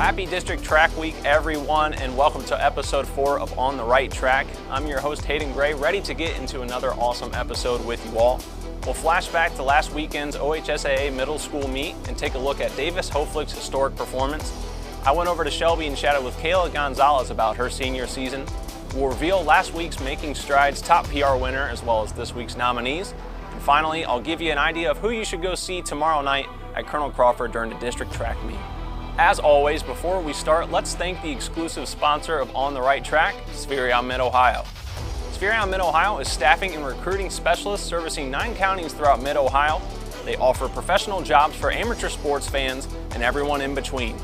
Happy District Track Week, everyone, and welcome to episode 4 of On the Right Track. I'm your host, Hayden Gray, ready to get into another awesome episode with you all. We'll flash back to last weekend's OHSAA middle school meet and take a look at Davis Hoflick's historic performance. I went over to Shelby and chatted with Kayla Gonzales about her senior season. We'll reveal last week's Making Strides top PR winner as well as this week's nominees. And finally, I'll give you an idea of who you should go see tomorrow night at Colonel Crawford during the district track meet. As always, before we start, let's thank the exclusive sponsor of On the Right Track, Spherion Mid Ohio. Spherion Mid Ohio is staffing and recruiting specialists servicing 9 counties throughout Mid Ohio. They offer professional jobs for amateur sports fans and everyone in between.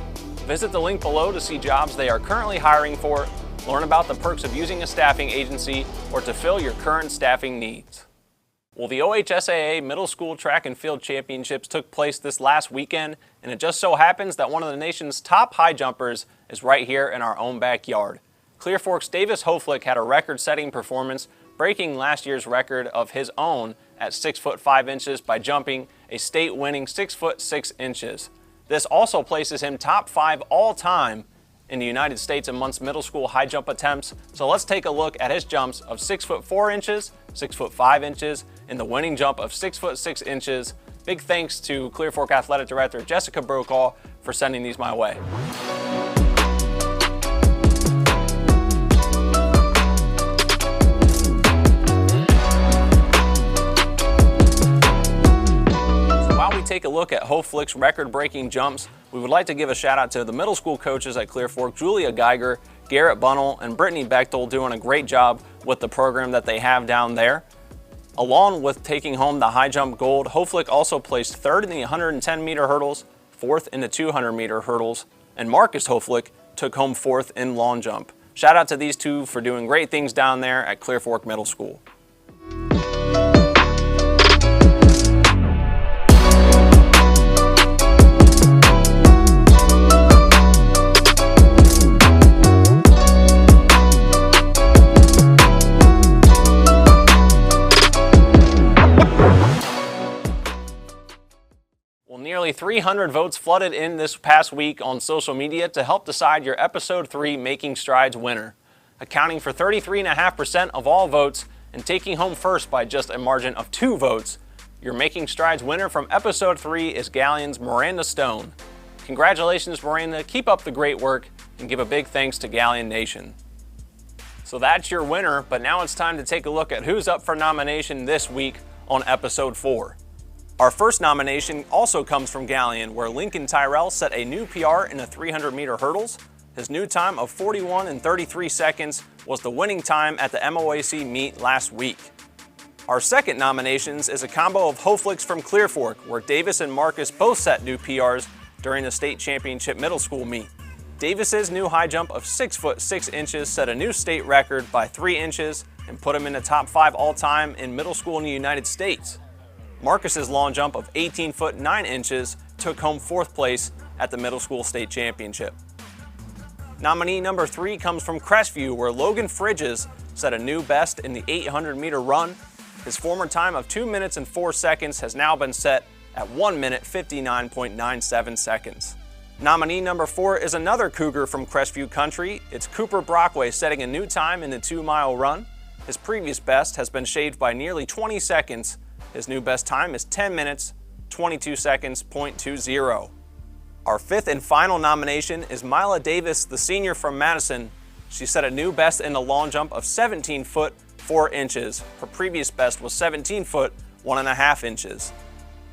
Visit the link below to see jobs they are currently hiring for, learn about the perks of using a staffing agency, or to fill your current staffing needs. Well, the OHSAA Middle School Track and Field Championships took place this last weekend, and it just so happens that one of the nation's top high jumpers is right here in our own backyard. Clear Fork's Davis Hoflick had a record-setting performance, breaking last year's record of his own at 6 foot 5 inches by jumping a state-winning 6 foot 6 inches. This also places him top 5 all-time in the United States amongst middle school high jump attempts. So let's take a look at his jumps of 6 foot 4 inches, 6 foot 5 inches, and the winning jump of 6 foot 6 inches. Big thanks to Clear Fork Athletic Director Jessica Brokaw for sending these my way. Take a look at Hoflick's record-breaking jumps, we would like to give a shout out to the middle school coaches at Clear Fork, Julia Geiger, Garrett Bunnell, and Brittany Bechtel, doing a great job with the program that they have down there. Along with taking home the high jump gold, Hoflick also placed 3rd in the 110-meter hurdles, 4th in the 200-meter hurdles, and Marcus Hoflick took home 4th in long jump. Shout out to these two for doing great things down there at Clear Fork Middle School. Nearly 300 votes flooded in this past week on social media to help decide your Episode 3 Making Strides winner. Accounting for 33.5% of all votes and taking home first by just a margin of 2 votes, your Making Strides winner from Episode 3 is Gallion's Miranda Stone. Congratulations, Miranda. Keep up the great work and give a big thanks to Gallion Nation. So that's your winner, but now it's time to take a look at who's up for nomination this week on Episode 4. Our first nomination also comes from Gallion, where Lincoln Tyrell set a new PR in the 300-meter hurdles. His new time of 41 and 33 seconds was the winning time at the MOAC meet last week. Our second nominations is a combo of Hoflicks from Clear Fork, where Davis and Marcus both set new PRs during the state championship middle school meet. Davis's new high jump of 6 foot 6 inches set a new state record by 3 inches and put him in the top 5 all-time in middle school in the United States. Marcus's long jump of 18 foot 9 inches took home 4th place at the middle school state championship. Nominee number 3 comes from Crestview, where Logan Fridges set a new best in the 800-meter run. His former time of 2 minutes and 4 seconds has now been set at 1 minute 59.97 seconds. Nominee number 4 is another Cougar from Crestview Country. It's Cooper Brockway setting a new time in the 2-mile run. His previous best has been shaved by nearly 20 seconds. His new best time is 10 minutes, 22 seconds, .20. Our 5th and final nomination is Mila Davis, the senior from Madison. She set a new best in the long jump of 17 foot 4 inches. Her previous best was 17 foot 1.5 inches.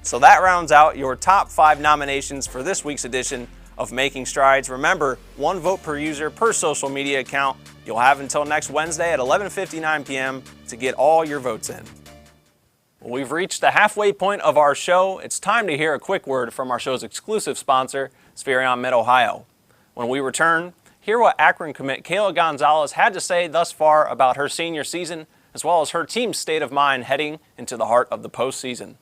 So that rounds out your top 5 nominations for this week's edition of Making Strides. Remember, 1 vote per user per social media account. You'll have until next Wednesday at 11:59 p.m. to get all your votes in. We've reached the halfway point of our show. It's time to hear a quick word from our show's exclusive sponsor, Spherion Mid Ohio. When we return, hear what Akron commit Kayla Gonzales had to say thus far about her senior season, as well as her team's state of mind heading into the heart of the postseason.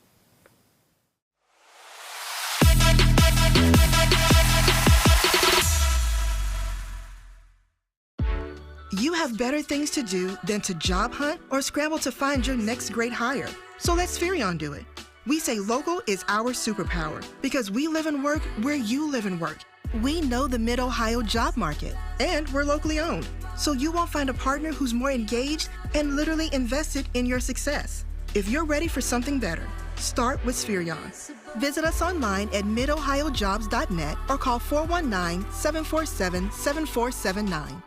You have better things to do than to job hunt or scramble to find your next great hire. So let Spherion do it. We say local is our superpower because we live and work where you live and work. We know the Mid Ohio job market, and we're locally owned, so you won't find a partner who's more engaged and literally invested in your success. If you're ready for something better, start with Spherion. Visit us online at midohiojobs.net or call 419-747-7479.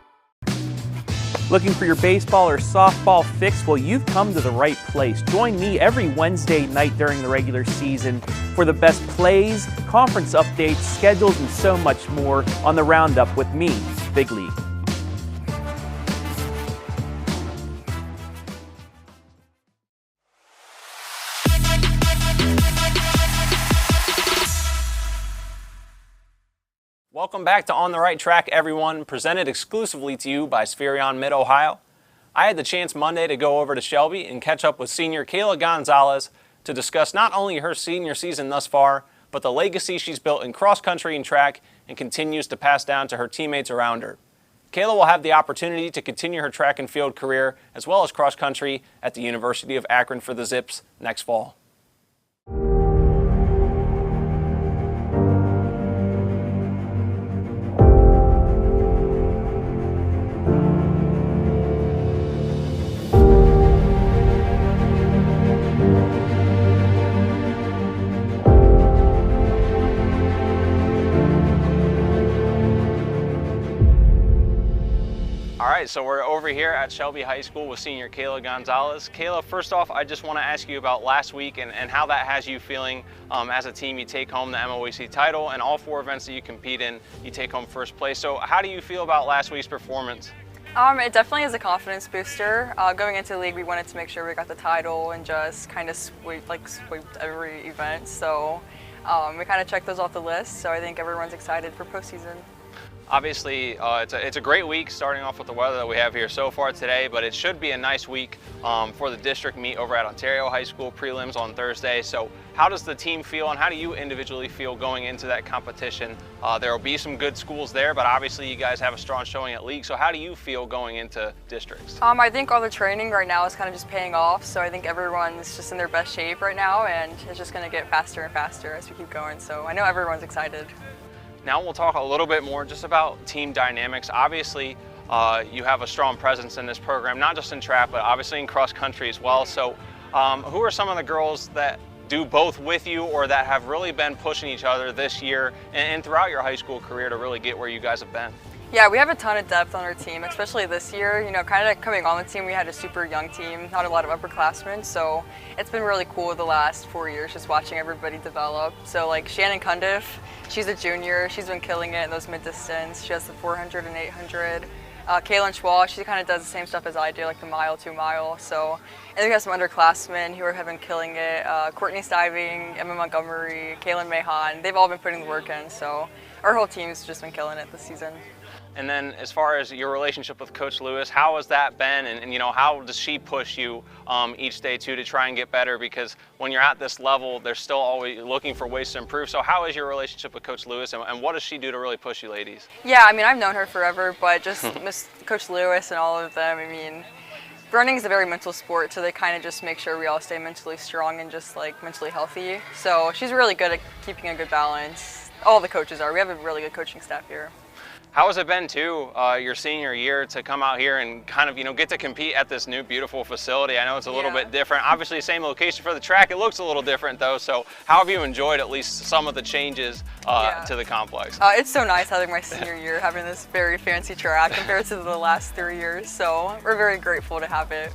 Looking for your baseball or softball fix? Well, you've come to the right place. Join me every Wednesday night during the regular season for the best plays, conference updates, schedules, and so much more on the Roundup with me, Big League. Welcome back to On the Right Track, everyone, presented exclusively to you by Spherion Mid Ohio. I had the chance Monday to go over to Shelby and catch up with Senior Kayla Gonzales to discuss not only her senior season thus far, but the legacy she's built in cross country and track and continues to pass down to her teammates around her. Kayla will have the opportunity to continue her track and field career as well as cross country at the University of Akron for the Zips next fall. All right, so we're over here at Shelby High School with Senior Kayla Gonzales. Kayla, first off, I just want to ask you about last week and how that has you feeling as a team. You take home the MOAC title, and all 4 events that you compete in, you take home first place. So how do you feel about last week's performance? It definitely is a confidence booster. Going into the league, we wanted to make sure we got the title and just kind of swept every event. So we kind of checked those off the list. So I think everyone's excited for postseason. Obviously, it's a great week starting off with the weather that we have here so far today, but it should be a nice week for the district meet over at Ontario High School, prelims on Thursday. So how does the team feel and how do you individually feel going into that competition? There will be some good schools there, but obviously you guys have a strong showing at league. So how do you feel going into districts? I think all the training right now is kind of just paying off. So I think everyone's just in their best shape right now, and it's just going to get faster and faster as we keep going. So I know everyone's excited. Now we'll talk a little bit more just about team dynamics. Obviously, you have a strong presence in this program, not just in track, but obviously in cross country as well. So who are some of the girls that do both with you or that have really been pushing each other this year and throughout your high school career to really get where you guys have been? Yeah, we have a ton of depth on our team, especially this year. You know, kind of coming on the team, we had a super young team, not a lot of upperclassmen, so it's been really cool the last 4 years just watching everybody develop. So like Shannon Cundiff, she's a junior, she's been killing it in those mid-distance. She has the 400 and 800. Kaylin Schwall, she kind of does the same stuff as I do, like the mile, 2 mile. So, and we have some underclassmen who have been killing it. Courtney Stiving, Emma Montgomery, Kaylin Mahan, they've all been putting the work in. So our whole team's just been killing it this season. And then as far as your relationship with Coach Lewis, how has that been? And you know, how does she push you each day too to try and get better? Because when you're at this level, they're still always looking for ways to improve. So how is your relationship with Coach Lewis and what does she do to really push you ladies? Yeah, I mean, I've known her forever, but just Miss Coach Lewis and all of them, I mean, running is a very mental sport, so they kind of just make sure we all stay mentally strong and just like mentally healthy. So she's really good at keeping a good balance. All the coaches are. We have a really good coaching staff here. How has it been too, your senior year, to come out here and kind of, you know, get to compete at this new beautiful facility? I know it's a little bit different. Obviously, same location for the track. It looks a little different though. So how have you enjoyed at least some of the changes to the complex? It's so nice having my senior year, having this very fancy track compared to the last 3 years. So we're very grateful to have it.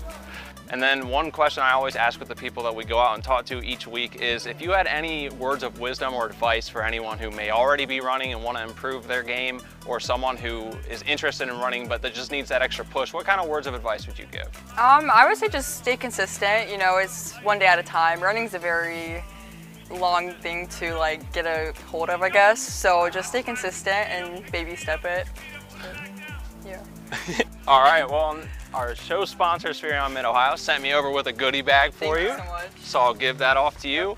And then one question I always ask with the people that we go out and talk to each week is if you had any words of wisdom or advice for anyone who may already be running and want to improve their game, or someone who is interested in running but that just needs that extra push, what kind of words of advice would you give? I would say just stay consistent. You know, it's one day at a time. Running's a very long thing to like get a hold of, I guess. So just stay consistent and baby step it. Yeah. All right, well, our show sponsor, Spherion Mid Ohio, sent me over with a goodie bag for you. Thank you so much. So I'll give that off to you.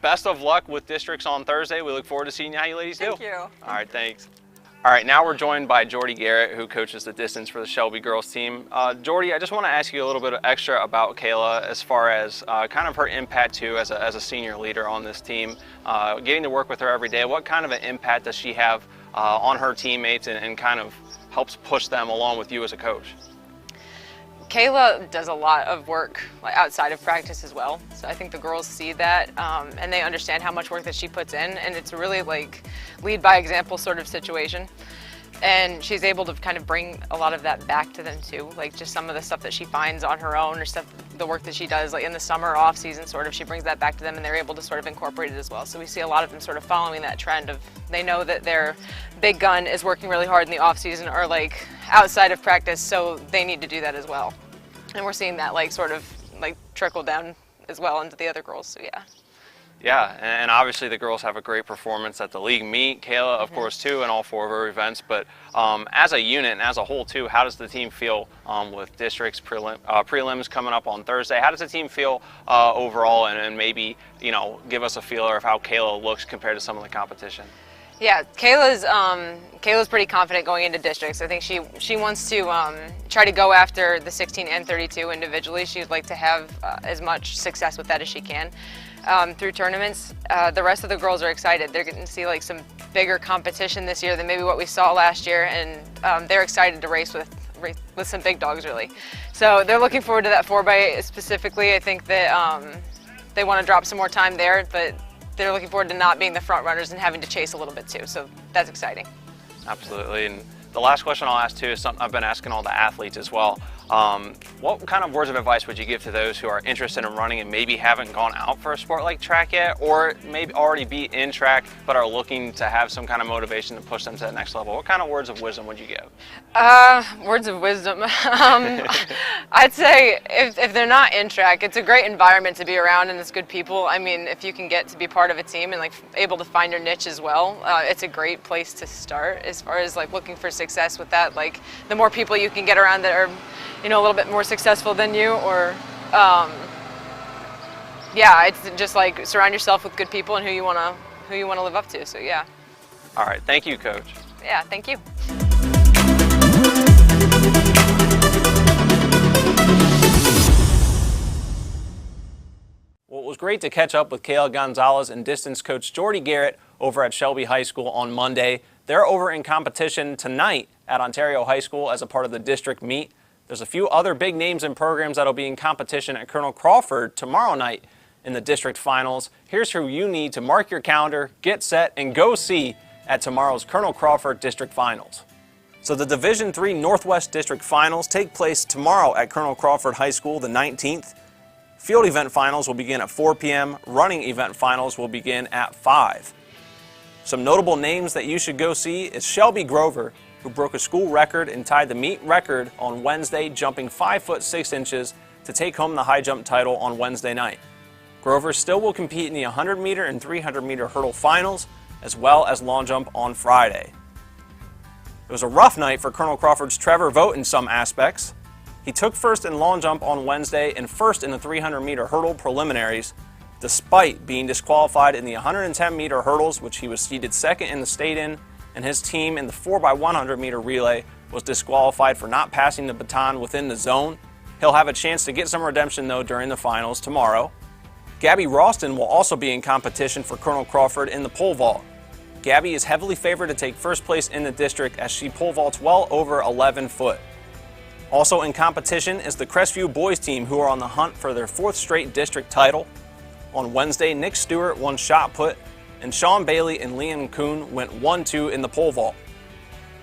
Best of luck with districts on Thursday. We look forward to seeing how you ladies do. Thank you. All right, thanks. All right, now we're joined by Jordy Garrett, who coaches the distance for the Shelby girls team. Jordy, I just want to ask you a little bit extra about Kayla as far as kind of her impact too as a senior leader on this team. Getting to work with her every day, what kind of an impact does she have on her teammates and kind of helps push them along with you as a coach? Kayla does a lot of work outside of practice as well, so I think the girls see that and they understand how much work that she puts in, and it's really like lead by example sort of situation. And she's able to kind of bring a lot of that back to them too, like just some of the stuff that she finds on her own or stuff, the work that she does like in the summer off season sort of, she brings that back to them and they're able to sort of incorporate it as well. So we see a lot of them sort of following that trend of they know that their big gun is working really hard in the off season or like outside of practice, so they need to do that as well. And we're seeing that like sort of like trickle down as well into the other girls, so yeah. Yeah, and obviously the girls have a great performance at the league meet. Kayla, of course, too, in all 4 of her events. But as a unit and as a whole, too, how does the team feel with districts prelims coming up on Thursday? How does the team feel overall, and maybe, you know, give us a feeler of how Kayla looks compared to some of the competition? Yeah, Kayla's pretty confident going into districts. I think she wants to try to go after the 16 and 32 individually. She'd like to have as much success with that as she can through tournaments. The rest of the girls are excited. They're getting to see like some bigger competition this year than maybe what we saw last year, and they're excited to race with some big dogs really. So they're looking forward to that 4x8 specifically. I think that they want to drop some more time there, but they're looking forward to not being the front runners and having to chase a little bit too, so that's exciting. Absolutely, and the last question I'll ask too is something I've been asking all the athletes as well. What kind of words of advice would you give to those who are interested in running and maybe haven't gone out for a sport like track yet, or maybe already be in track but are looking to have some kind of motivation to push them to the next level? What kind of words of wisdom would you give? Words of wisdom. I'd say if they're not in track, it's a great environment to be around and it's good people. I mean, if you can get to be part of a team and like able to find your niche as well, it's a great place to start as far as like looking for success with that. Like the more people you can get around that are, you know, a little bit more successful than you, or yeah, it's just like surround yourself with good people and who you want to live up to. So yeah. All right, thank you, Coach. Yeah, thank you. Well, it was great to catch up with Kayla Gonzales and distance coach Jordy Garrett over at Shelby High School on Monday. They're over in competition tonight at Ontario High School as a part of the district meet. There's a few other big names and programs that'll be in competition at Colonel Crawford tomorrow night in the district finals. Here's who you need to mark your calendar, get set, and go see at tomorrow's Colonel Crawford district finals. So the Division III Northwest District Finals take place tomorrow at Colonel Crawford High School, the 19th. Field event finals will begin at 4 p.m. Running event finals will begin at 5. Some notable names that you should go see is Shelby Grover, who broke a school record and tied the meet record on Wednesday, jumping 5 foot 6 inches to take home the high jump title on Wednesday night. Grover still will compete in the 100 meter and 300 meter hurdle finals, as well as long jump on Friday. It was a rough night for Colonel Crawford's Trevor Vogt in some aspects. He took first in long jump on Wednesday and first in the 300 meter hurdle preliminaries, despite being disqualified in the 110 meter hurdles, which he was seeded second in the state in, and his team in the 4x100 meter relay was disqualified for not passing the baton within the zone. He'll have a chance to get some redemption though during the finals tomorrow. Gabby Ralston will also be in competition for Colonel Crawford in the pole vault. Gabby is heavily favored to take first place in the district as she pole vaults well over 11 foot. Also in competition is the Crestview boys team, who are on the hunt for their 4th straight district title. On Wednesday, Nick Stewart won shot put, and Sean Bailey and Liam Kuhn went 1-2 in the pole vault.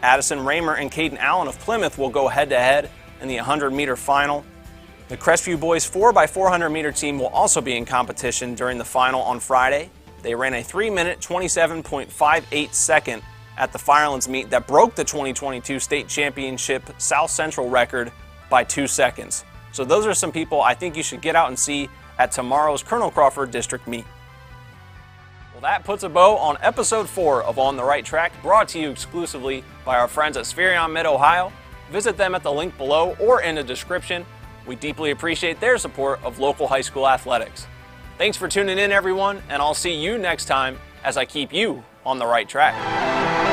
Addison Raymer and Caden Allen of Plymouth will go head-to-head in the 100-meter final. The Crestview boys 4x400 meter team will also be in competition during the final on Friday. They ran a 3-minute 27.58 second at the Firelands meet that broke the 2022 state championship South Central record by 2 seconds. So those are some people I think you should get out and see at tomorrow's Colonel Crawford district meet. Well, that puts a bow on episode 4 of On the Right Track, brought to you exclusively by our friends at Spherion Mid Ohio. Visit them at the link below or in the description. We deeply appreciate their support of local high school athletics. Thanks for tuning in, everyone, and I'll see you next time as I keep you on the right track.